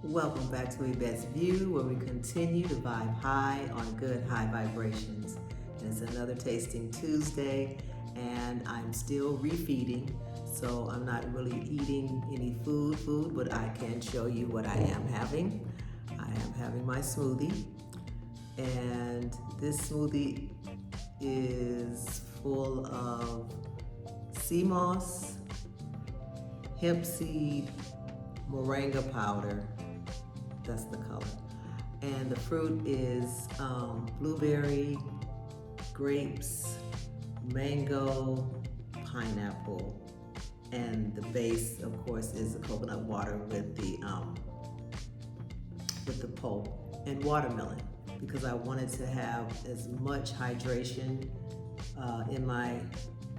Welcome back to Yvette's View, where we continue to vibe high on good high vibrations. And it's another Tasting Tuesday, and I'm still refeeding, so I'm not really eating any food, but I can show you what I am having. I am having my smoothie, and this smoothie is full of sea moss, hemp seed, moringa powder. That's the color. And the fruit is blueberry, grapes, mango, pineapple, and the base, of course, is the coconut water with the pulp and watermelon, because I wanted to have as much hydration in my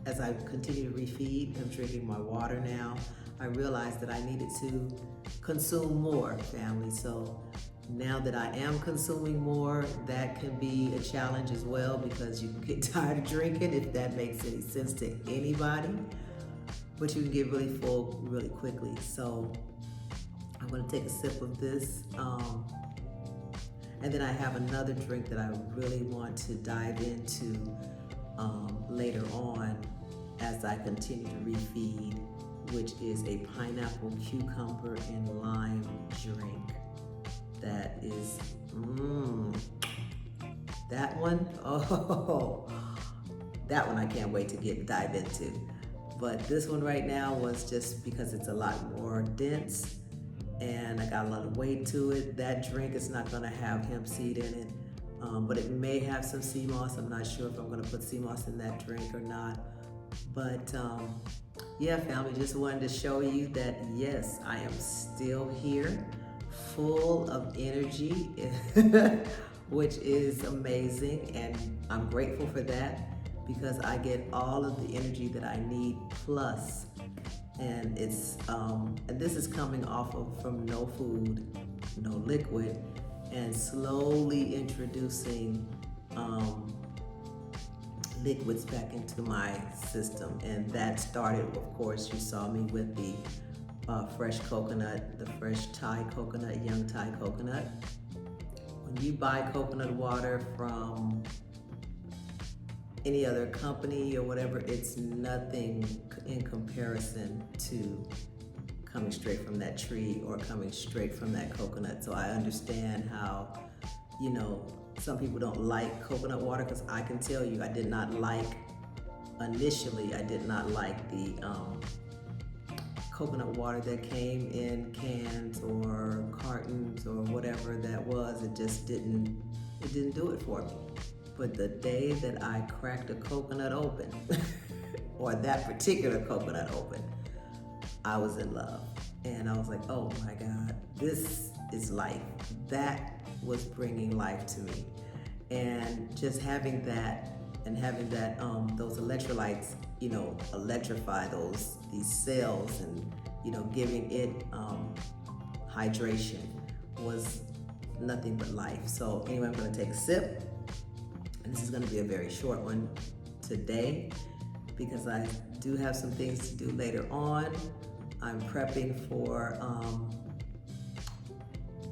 as I continue to refeed. I'm drinking my water now. I realized that I needed to consume more, family. So now that I am consuming more, that can be a challenge as well, because you can get tired of drinking, if that makes any sense to anybody. But you can get really full really quickly. So I'm gonna take a sip of this. And then I have another drink that I really want to dive into later on as I continue to refeed, which is a pineapple, cucumber, and lime drink. That is, that one, oh, that one I can't wait to dive into. But this one right now was just because it's a lot more dense and I got a lot of weight to it. That drink is not gonna have hemp seed in it, but it may have some sea moss. I'm not sure if I'm gonna put sea moss in that drink or not. But yeah, family, just wanted to show you that yes, I am still here, full of energy, which is amazing, and I'm grateful for that, because I get all of the energy that I need plus. And it's and this is coming off of from no food, no liquid, and slowly introducing liquids back into my system. And that started, of course, you saw me with the fresh coconut, the fresh Thai coconut, young Thai coconut. When you buy coconut water from any other company or whatever, it's nothing in comparison to coming straight from that tree or coming straight from that coconut. So I understand how, some people don't like coconut water, because I can tell you, I did not like, initially, I did not like the coconut water that came in cans or cartons or whatever that was. It just didn't do it for me. But the day that I cracked a coconut open, or that particular coconut open, I was in love. And I was like, oh my God, this is life. That was bringing life to me. And just having that, and having that, those electrolytes, electrify these cells, and, giving it hydration was nothing but life. So anyway, I'm gonna take a sip. And this is gonna be a very short one today, because I do have some things to do later on. I'm prepping for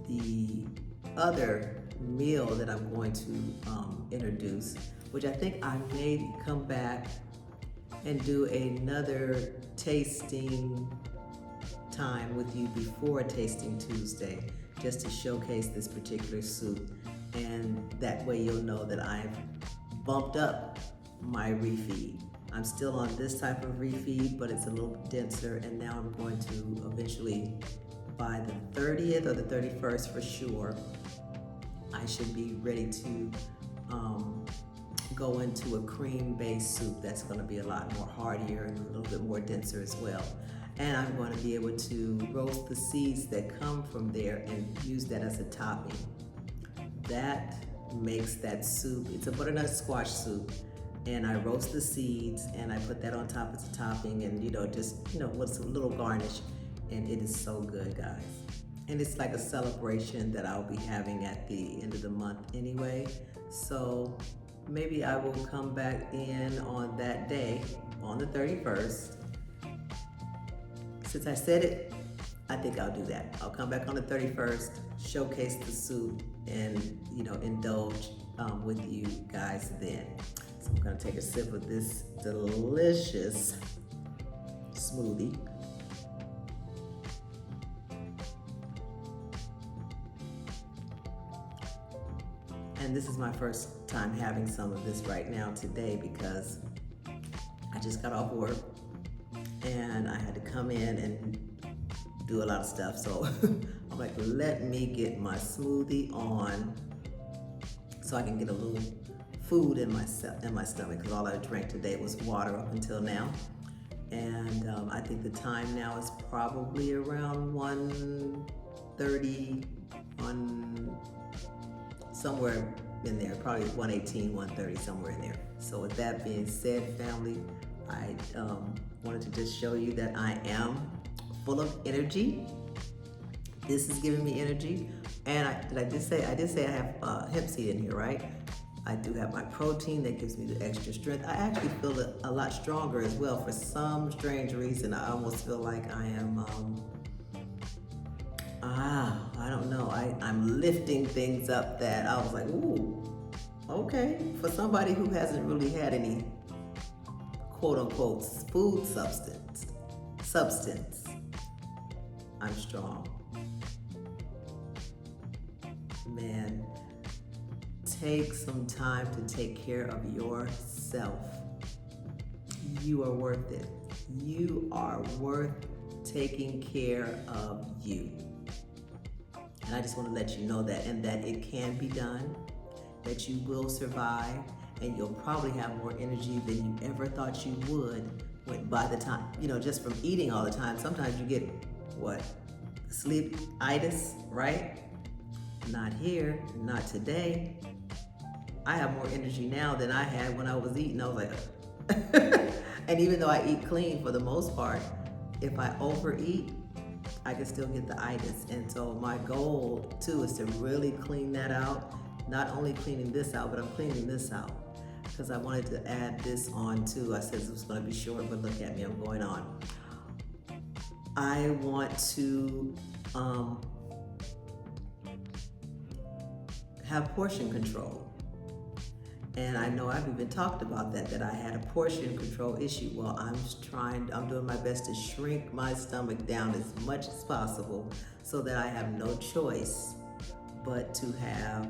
the other meal that I'm going to introduce, which I think I may come back and do another tasting time with you before Tasting Tuesday, just to showcase this particular soup. And that way you'll know that I've bumped up my refeed. I'm still on this type of refeed, but it's a little denser, and now I'm going to eventually, by the 30th or the 31st for sure, I should be ready to go into a cream-based soup that's going to be a lot more heartier and a little bit more denser as well. And I'm going to be able to roast the seeds that come from there and use that as a topping. That makes that soup, it's a butternut squash soup, and I roast the seeds and I put that on top as a topping, and with a little garnish, and it is so good, guys. And it's like a celebration that I'll be having at the end of the month anyway. So maybe I will come back in on that day, on the 31st. Since I said it, I think I'll do that. I'll come back on the 31st, showcase the soup, and indulge with you guys then. So I'm gonna take a sip of this delicious smoothie. And this is my first time having some of this right now today because I just got off work and I had to come in and do a lot of stuff. So I'm like, let me get my smoothie on so I can get a little food in my stomach, because all I drank today was water up until now. And I think the time now is probably around 1:30, somewhere in there, probably 1:18, 1:30, somewhere in there. So with that being said, family, I wanted to just show you that I am full of energy. This is giving me energy. And I did say I have hemp seed in here, right? I do have my protein that gives me the extra strength. I actually feel a lot stronger as well. For some strange reason, I almost feel like I am, I don't know. I'm lifting things up that I was like, ooh, okay. For somebody who hasn't really had any quote unquote food substance, I'm strong. Man, take some time to take care of yourself. You are worth it. You are worth taking care of you. And I just want to let you know that, and that it can be done, that you will survive, and you'll probably have more energy than you ever thought you would by the time, just from eating all the time. Sometimes you get, sleep-itis, right? Not here, not today. I have more energy now than I had when I was eating. I was like, and even though I eat clean for the most part, if I overeat, I can still get the itis. And so my goal too is to really clean that out. Not only cleaning this out, but I'm cleaning this out because I wanted to add this on too. I said this was going to be short, but look at me, I'm going on. I want to have portion control. And I know I've even talked about that I had a portion control issue. Well, I'm doing my best to shrink my stomach down as much as possible so that I have no choice but to have,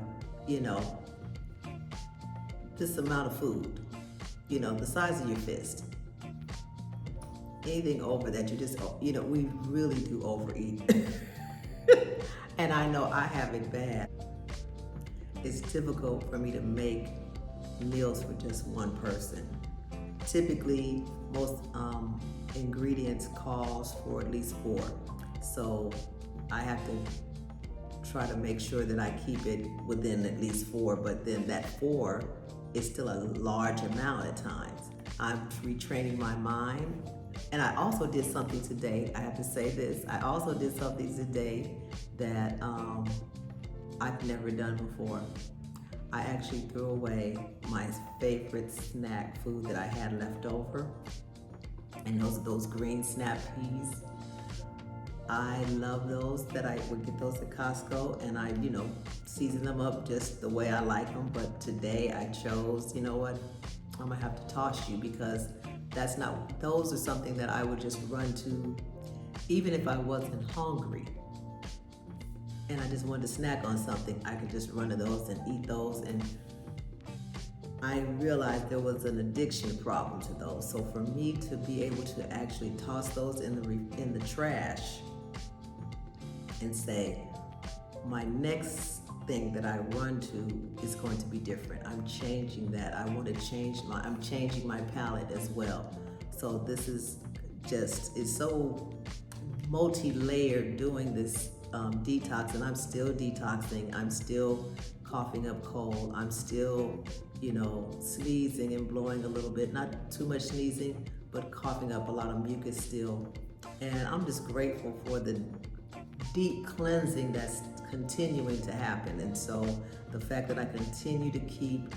this amount of food, the size of your fist. Anything over that, we really do overeat. And I know I have it bad. It's difficult for me to make meals for just one person. Typically, most ingredients calls for at least 4. So I have to try to make sure that I keep it within at least 4, but then that 4 is still a large amount at times. I'm retraining my mind. And I also did something today, I have to say this, I also did something today that I've never done before. I actually threw away my favorite snack food that I had left over, and those green snap peas. I love those. That I would get those at Costco, and I, season them up just the way I like them. But today I chose, I'm gonna have to toss you because those are something that I would just run to even if I wasn't hungry. And I just wanted to snack on something, I could just run to those and eat those. And I realized there was an addiction problem to those. So for me to be able to actually toss those in the trash and say, my next thing that I run to is going to be different. I'm changing that. I'm changing my palate as well. So this is it's so multi-layered doing this detox, and I'm still detoxing. I'm still coughing up cold. I'm still, sneezing and blowing a little bit. Not too much sneezing, but coughing up a lot of mucus still. And I'm just grateful for the deep cleansing that's continuing to happen. And so the fact that I continue to keep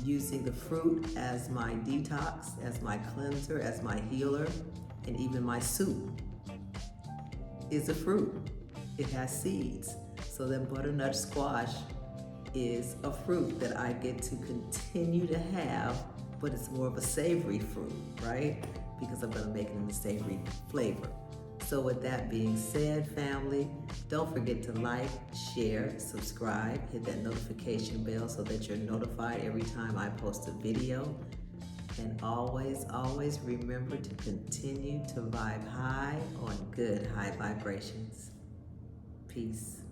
using the fruit as my detox, as my cleanser, as my healer, and even my soup. is a fruit. It has seeds. So then butternut squash is a fruit that I get to continue to have, but it's more of a savory fruit, right? Because I'm gonna make it in the savory flavor. So with that being said, family, don't forget to like, share, subscribe, hit that notification bell so that you're notified every time I post a video. And always, always remember to continue to vibe high on good high vibrations. Peace.